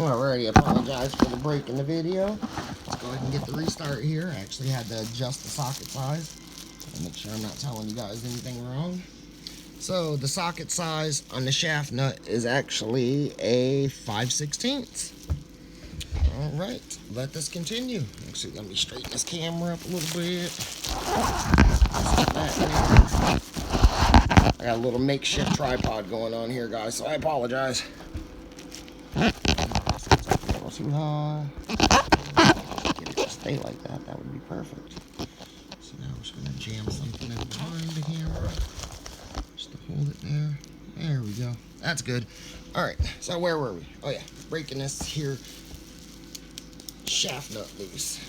Alrighty, apologize for the break in the video. Let's go ahead and get the restart here. I actually had to adjust the socket size and make sure I'm not telling you guys anything wrong. So the socket size on the shaft nut is actually a 5/16. Alright, let this continue. Actually, let me straighten this camera up a little bit. I got a little makeshift tripod going on here, guys, so I apologize. Too high. Get it to stay like that. That would be perfect. So now we're just going to jam something in behind the camera just to hold it there. There we go. That's good. Alright, so where were we? Oh yeah, breaking this here shaft nut loose.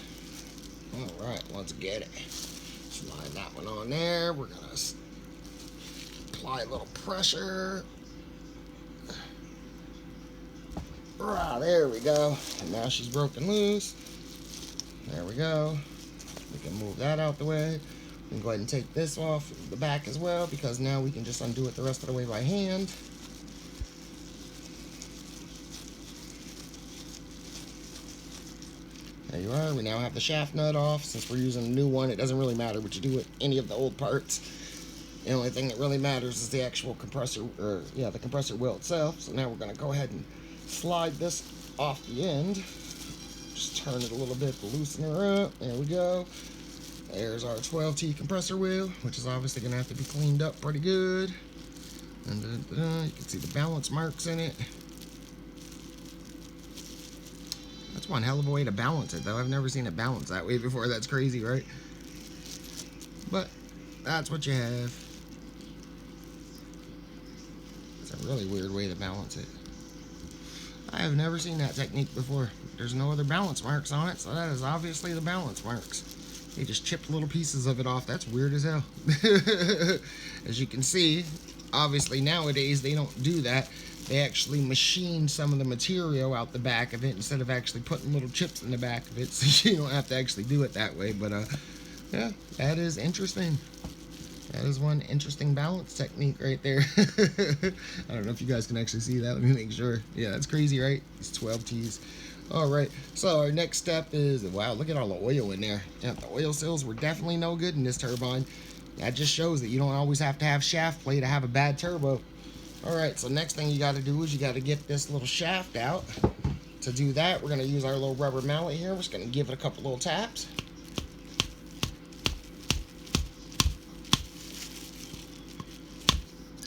Alright, let's get it. Slide that one on there. We're going to apply a little pressure. Ah, there we go. And now she's broken loose. There we go. We can move that out the way. We can go ahead and take this off the back as well, because now we can just undo it the rest of the way by hand. There you are. We now have the shaft nut off. Since we're using a new one, it doesn't really matter what you do with any of the old parts. The only thing that really matters is the actual compressor, the compressor wheel itself. So now we're going to go ahead and slide this off the end. Just turn it a little bit to loosen her up. There we go. There's our 12T compressor wheel, which is obviously going to have to be cleaned up pretty good. And you can see the balance marks in it. That's one hell of a way to balance it, though. I've never seen it balance that way before. That's crazy, right? But that's what you have. It's a really weird way to balance it. I have never seen that technique before. There's no other balance marks on it, so that is obviously the balance marks. They just chipped little pieces of it off. That's weird as hell. As you can see, obviously nowadays they don't do that. They actually machine some of the material out the back of it instead of actually putting little chips in the back of it, so you don't have to actually do it that way. But yeah, that is interesting. That is one interesting balance technique right there. I don't know if you guys can actually see that. Let me make sure. Yeah, that's crazy, right? These 12Ts. All right, so our next step is, wow, look at all the oil in there. Yeah, the oil seals were definitely no good in this turbine. That just shows that you don't always have to have shaft play to have a bad turbo. All right, so next thing you got to do is you got to get this little shaft out. To do that, we're going to use our little rubber mallet here. We're just going to give it a couple little taps.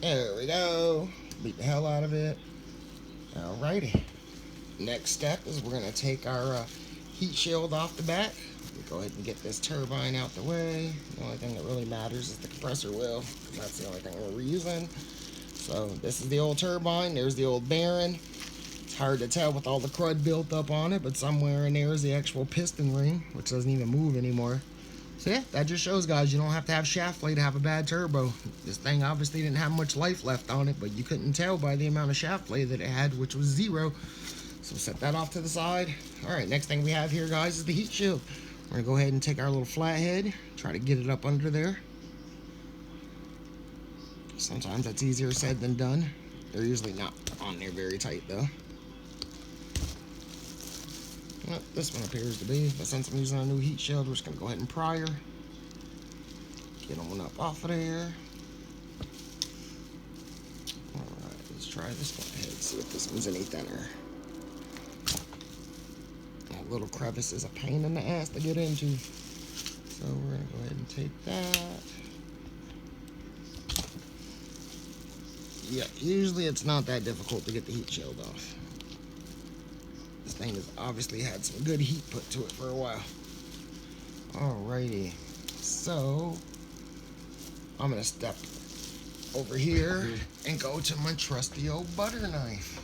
There we go. Beat the hell out of it. Alrighty. Next step is we're going to take our heat shield off the back. We'll go ahead and get this turbine out the way. The only thing that really matters is the compressor wheel, because that's the only thing we're using. So this is the old turbine. There's the old bearing. It's hard to tell with all the crud built up on it, but somewhere in there is the actual piston ring, which doesn't even move anymore. So yeah, that just shows, guys, you don't have to have shaft play to have a bad turbo. This thing obviously didn't have much life left on it, but you couldn't tell by the amount of shaft play that it had, which was 0. So set that off to the side. All right, next thing we have here, guys, is the heat shield. We're gonna go ahead and take our little flathead, try to get it up under there. Sometimes that's easier said than done. They're usually not on there very tight, though. Well, this one appears to be, but since I'm using a new heat shield, we're just going to go ahead and pry her. Get on up off of there. Alright, let's try this one ahead, see if this one's any thinner. That little crevice is a pain in the ass to get into. So we're going to go ahead and take that. Yeah, usually it's not that difficult to get the heat shield off. This thing has obviously had some good heat put to it for a while. Alrighty, so I'm gonna step over here and go to my trusty old butter knife.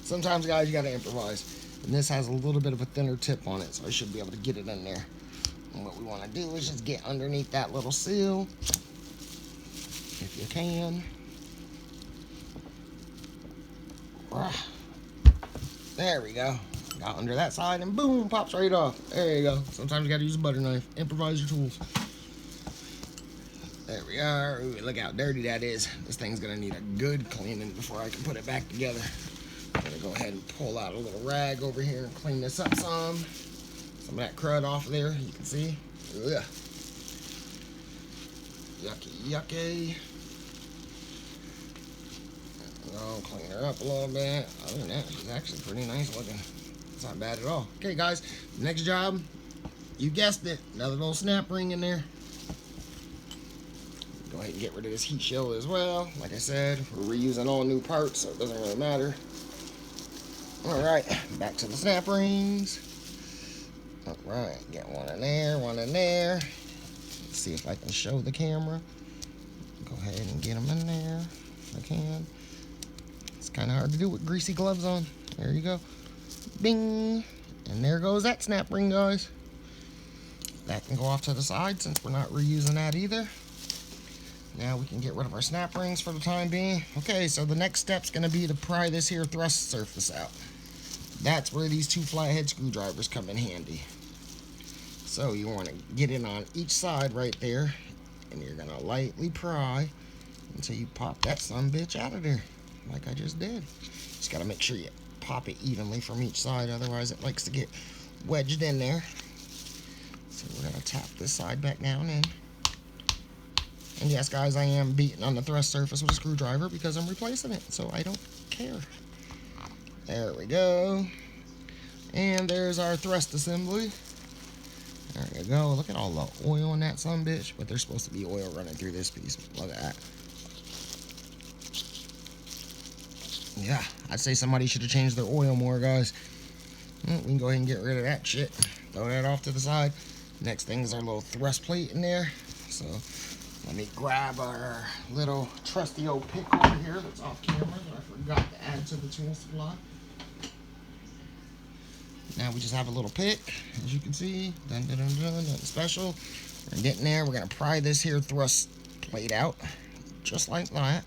Sometimes, guys, you gotta improvise. And this has a little bit of a thinner tip on it, so I should be able to get it in there. And what we want to do is just get underneath that little seal, if you can. There we go. Got under that side and boom, pops right off. There you go. Sometimes you gotta use a butter knife. Improvise your tools. There we are. Ooh, look how dirty that is. This thing's gonna need a good cleaning before I can put it back together. I'm gonna go ahead and pull out a little rag over here and clean this up some. Some of that crud off of there, you can see. Ugh. Yucky, yucky. I'll clean her up a little bit. Other than that, she's actually pretty nice looking. It's not bad at all. Okay, guys, next job, you guessed it, another little snap ring in there. Go ahead and get rid of this heat shield as well. Like I said, we're reusing all new parts, so it doesn't really matter. Alright, back to the snap rings. Alright, get one in there, one in there. Let's see if I can show the camera. Go ahead and get them in there if I can. It's kind of hard to do with greasy gloves on. There you go. Bing! And there goes that snap ring, guys. That can go off to the side since we're not reusing that either. Now we can get rid of our snap rings for the time being. Okay, so the next step's going to be to pry this here thrust surface out. That's where these two flathead screwdrivers come in handy. So you want to get in on each side right there, and you're going to lightly pry until you pop that sumbitch out of there, like I just did. Just got to make sure you pop it evenly from each side, otherwise it likes to get wedged in there. So we're going to tap this side back down in. And yes, guys, I am beating on the thrust surface with a screwdriver because I'm replacing it, so I don't care. There we go. And there's our thrust assembly. There you go. Look at all the oil in that sumbitch, but there's supposed to be oil running through this piece. Look at that. Yeah, I'd say somebody should have changed their oil more, guys. We can go ahead and get rid of that shit. Throw that off to the side. Next thing is our little thrust plate in there. So let me grab our little trusty old pick over here that's off camera that I forgot to add to the tool supply. Now we just have a little pick, as you can see. Dun, dun, dun, dun, nothing special. We're getting there. We're going to pry this here thrust plate out, just like that.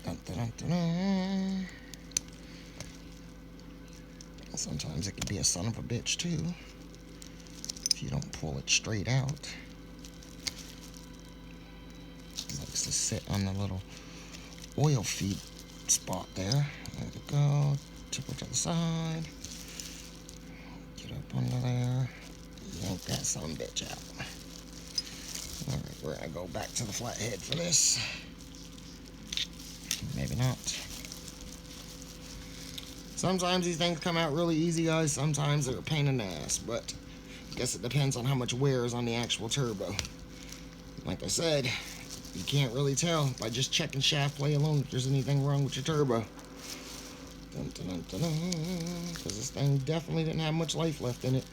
Dun, dun, dun, dun, dun. Sometimes it can be a son of a bitch, too, if you don't pull it straight out. It likes to sit on the little oil feed spot there. There we go. Tip it to the side. Get up under there. Yank that sumbitch out. Alright, we're going to go back to the flathead for this. Maybe not. Sometimes these things come out really easy, guys. Sometimes they're a pain in the ass. But I guess it depends on how much wear is on the actual turbo. Like I said, you can't really tell by just checking shaft play alone if there's anything wrong with your turbo. Because this thing definitely didn't have much life left in it.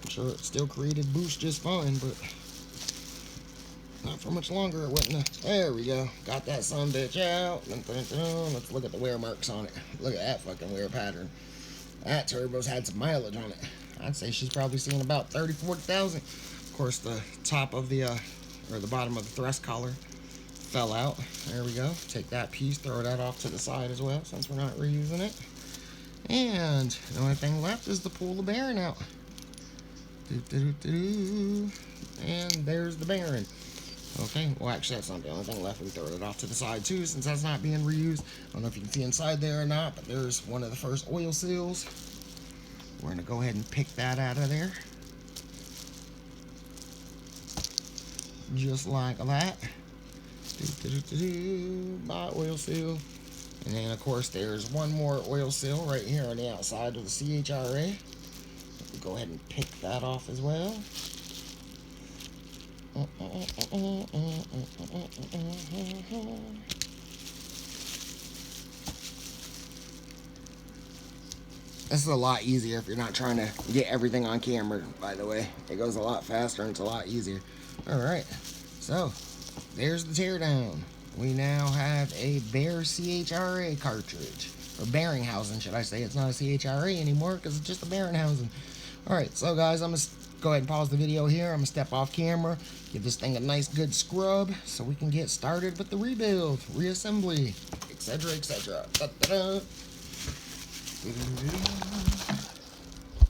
I'm sure it still created boost just fine, but not for much longer it wouldn't have. There we go. Got that sumbitch out. Let's look at the wear marks on it. Look at that fucking wear pattern. That turbo's had some mileage on it. I'd say she's probably seen about 30,000 to 40,000. Of course, the top of the, or the bottom of the thrust collar fell out. There we go. Take that piece, throw that off to the side as well, since we're not reusing it. And the only thing left is to pull the bearing out. And there's the bearing. Okay, well actually that's not the only thing left. We throw it off to the side too, since that's not being reused. I don't know if you can see inside there or not, but there's one of the first oil seals. We're gonna go ahead and pick that out of there. Just like that. By oil seal. And then of course there's one more oil seal right here on the outside of the CHRA. We'll go ahead and pick that off as well. This is a lot easier if you're not trying to get everything on camera, by the way. It goes a lot faster and it's a lot easier. Alright, so there's the teardown. We now have a bare CHRA cartridge. Or bearing housing, should I say. It's not a CHRA anymore because it's just a bearing housing. Alright, so guys, I'm going to go ahead and pause the video here. I'm going to step off camera, give this thing a nice good scrub so we can get started with the rebuild, reassembly, etc., etc.